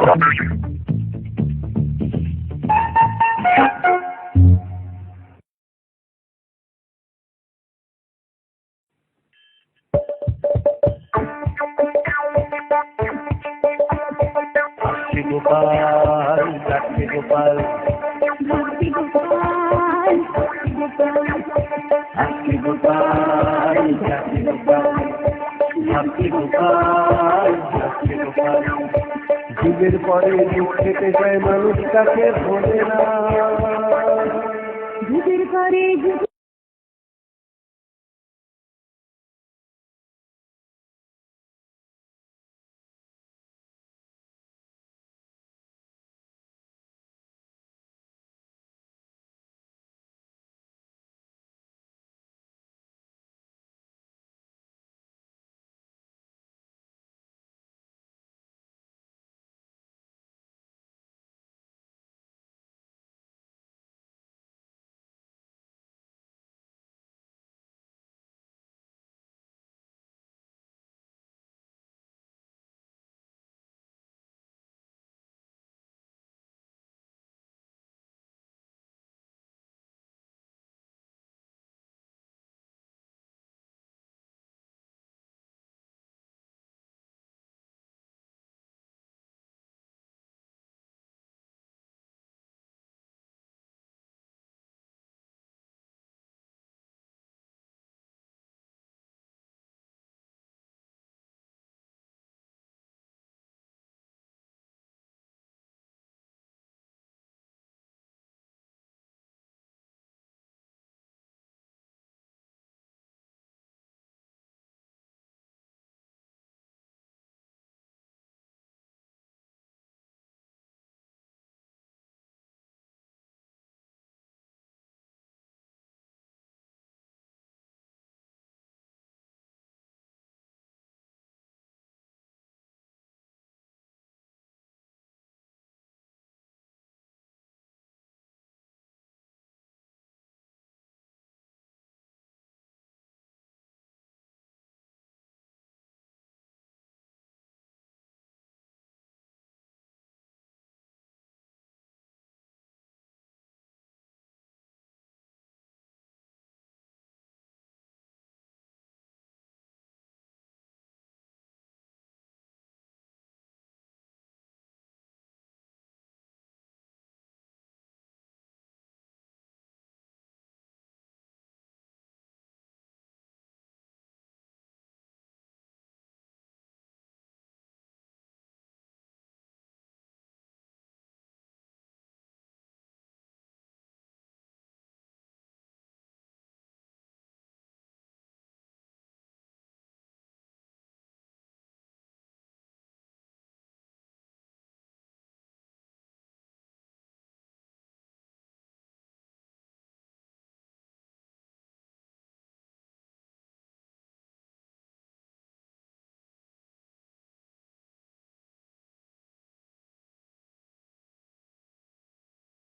গোপাল যাচ্ছে গোপাল, যাচ্ছে গোপাল, যাচ্ছে গোপাল, যাচ্ছে গোপাল, যাচ্ছে গোপাল, যাচ্ছে গোপাল। যুগের পরে যুগ কেটে যায়, মানুষ তাকে ভোলে না। যুগের পরে যুগ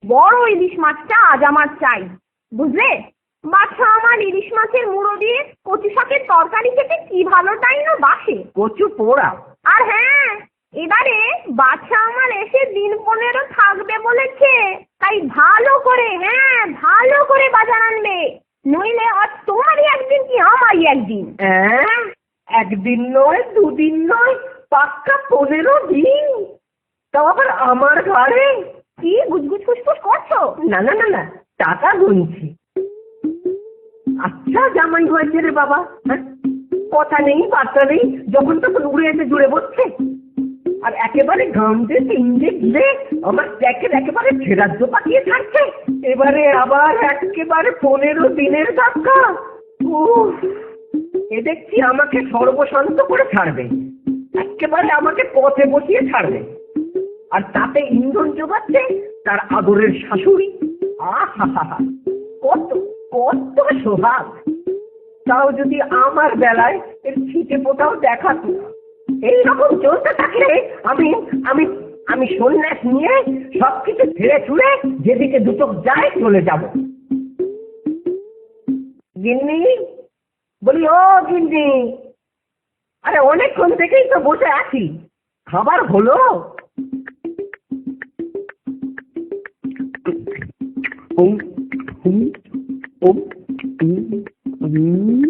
বড় ইলিশ মাছটা আজ আমার চাই, বুঝলে? বাচ্চা আমার ইলিশ মাছের মুড়ো দিয়ে কচু শাকের তরকারি খেতে কি ভালোটাই না বাসে। কচু পোড়া? আর হ্যাঁ, এবারে বাচ্চা আমার এসে দিন 15 থাকবে বলেছে, তাই ভালো করে, হ্যাঁ ভালো করে বাজার আনবে, নইলে আজ তোমারই একদিন কি আমারই একদিন। একদিন নয়, দুদিন নয়, পাক্কা 15 দিন, তাও আবার আমার ঘরে। কি গুজগুজ ফুসফুস করছো? না না না না, টাকা গুনছি। আচ্ছা জামাই হয়েছে রে বাবা, কথা নেই বার্তা নেই, যখন তখন উড়ে এসে জুড়ে বসছে, আর একেবারে গামজে তিনজে গিলে আমার ট্যাকের একেবারে ফেরাদ্দ পাঠিয়ে ছাড়ছে। এবারে আবার একেবারে 15 দিনের ধাক্কা। এ দেখছি আমাকে সর্বশান্ত করে ছাড়বে, একেবারে আমাকে পথে বসিয়ে ছাড়বে, আর তাতে ইন্ধন জোগাচ্ছে তার আদরের শাশুড়ি। আহা, কত কত সোহাগ! তাও যদি আমার বেলায় এর ছিটে ফোটাও দেখাতো। এইরকম চলতে থাকলে আমি আমি আমি সন্ন্যাস নিয়ে সবকিছু ছেড়ে ছুড়ে যেদিকে দুটো যায় চলে যাব। গিন্নি, বলি ও গিন্নি, আরে অনেকক্ষণ থেকেই তো বসে আছি, খাবার হলো? ওম হুম ওম হুম হুম।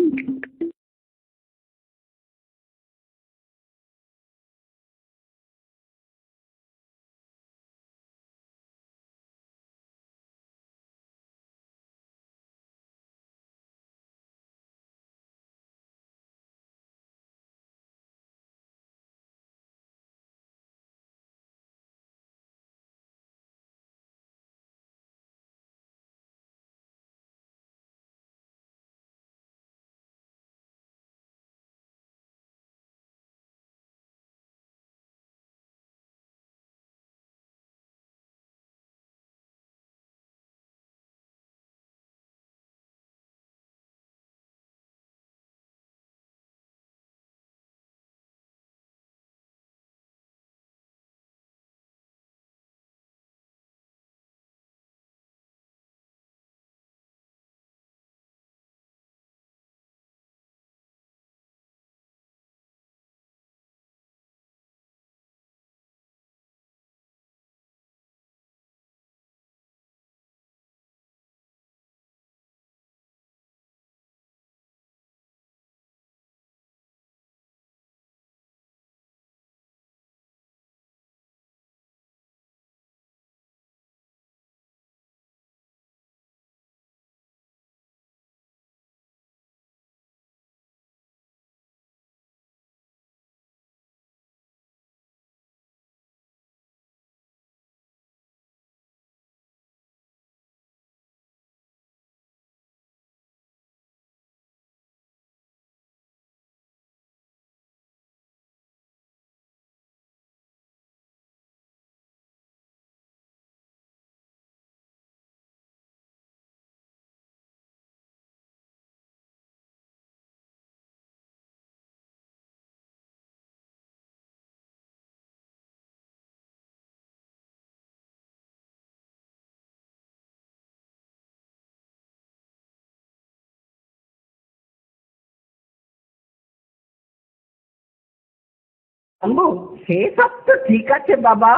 আম্মু, সেসব তো ঠিক আছে বাবা,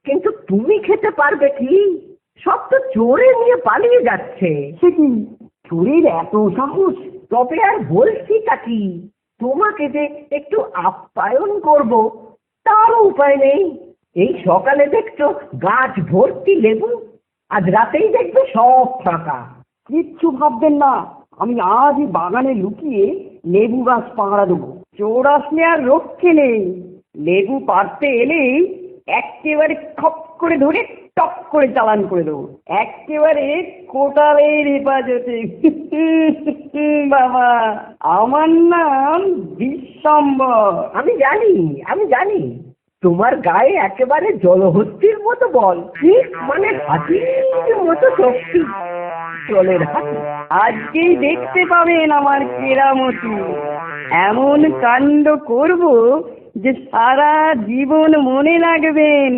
কিন্তু তুমি খেতে পারবে কি? সব তো চোরে নিয়ে পালিয়ে যাচ্ছে। সে কি, চোরের এত সাহস? তবে আর বলছিটা কি, তোমাকে যে একটু আপ্যায়ন করব তারও উপায় নেই। এই সকালে দেখছো গাছ ভর্তি লেবু, আজ রাতেই দেখবে সব ফাঁকা। কিচ্ছু ভাববেন না, আমি আজই বাগানে লুকিয়ে লেবু গাছ পাহারা দেবো। চোর আসলে আর রক্ষে নেই। লেবু পাড়তে এলেই একেবারে খপ করে ধরে টপ করে চালান করে দেবো, একেবারে কোটালের হেফাজতে। বাবা, আমার নাম বিশ্বম্বর। আমি জানি তোমার গায়ে একেবারে জলহস্তির মতো বল, ঠিক মানে হাতির মতো শক্তি, জলের হাতি। আজকেই দেখতে পাবেন আমার কেরামতি। এমন কাণ্ড করব যে সারা জীবন মনে রাখবেন।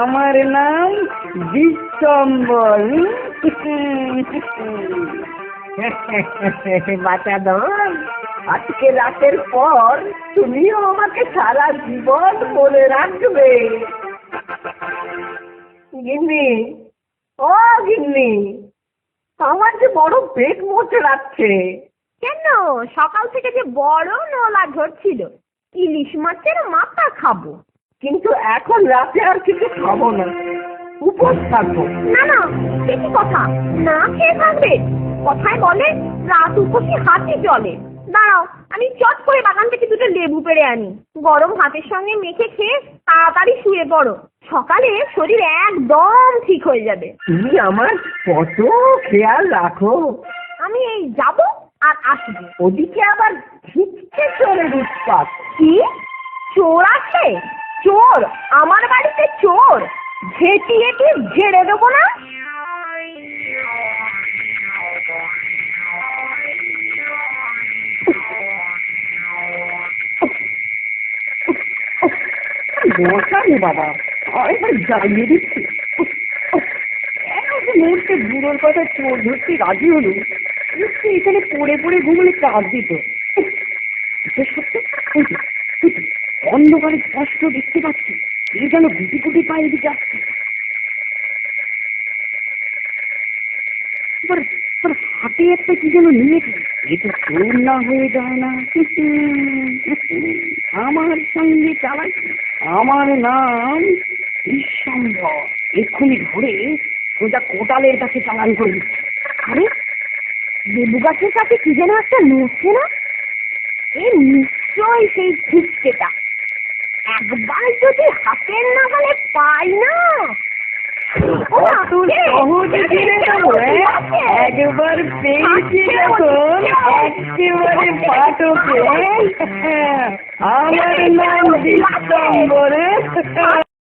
আমার নাম বিশ্বম্বর। বাঁচাদন, আজকে রাতের পর তুমিও আমাকে সারা জীবন মনে রাখবে। গিন্নি, ও গিন্নি, আমার যে বড় পেট মোচে রাখছে। কেন, সকাল থেকে যে বড় নলা ঝরছিল, ইলিশ মাছের মাথা খাবো। কিন্তু এখন রাতে আর কিছু খাবো না, উপোস থাকবো। না না, সে কি কথা, না খেয়ে থাকবে? কথায় বলে রাত উপসী হাতি চলে। দাঁড়াও, আমি চট করে বাগান থেকে দুটো লেবু পেড়ে আনি, গরম ভাতের সঙ্গে মেখে খেয়ে তাড়াতাড়ি শুয়ে পড়ো, সকালে শরীর একদম ঠিক হয়ে যাবে। তুমি আমার কত খেয়াল রাখো। আমি এই যাবো আর আসবো। ওদিকে আবার ছিটকে চোরের উৎপাত। কি, চোর আছে? চোর? আমার বাড়িতে চোর? ঝেঁটিয়ে কি ঝেড়ে দেবো না? মশাই বাবা, আরেকবার জ্বালিয়ে দিচ্ছি। কেন যে মুহূর্তে বুড়োর কথা চোর ধরতে রাজি হলো? এখানে পড়ে পড়ে ঘুমলে কাজ দিত। অন্ধকারে স্পষ্ট দেখতে পাচ্ছি, এ যেন গুটি গুটি পায়ে দিকে আসছে। তোর হাতে একটা কি যেন নিয়েছে, এটা তোর না হয়ে যায় না। আমার সঙ্গে চালাই, আমার নাম ঈশ্বম্বর। এক্ষুনি ঘুরে সোজা কোটালের কাছে চালান করে দিচ্ছে। আরে লেবু গাছের কাছে কি যেন একটা নড়ছে না? এ নিশ্চয়ই সেই ছিটকেটা। একবার যদি হাতের নাগালে পাই না, তুই সহজে ছেড়ে দেবো, একবার পেয়েছি যখন একেবারে পাঠকে। আমার নাম ঈশ্বম্বর।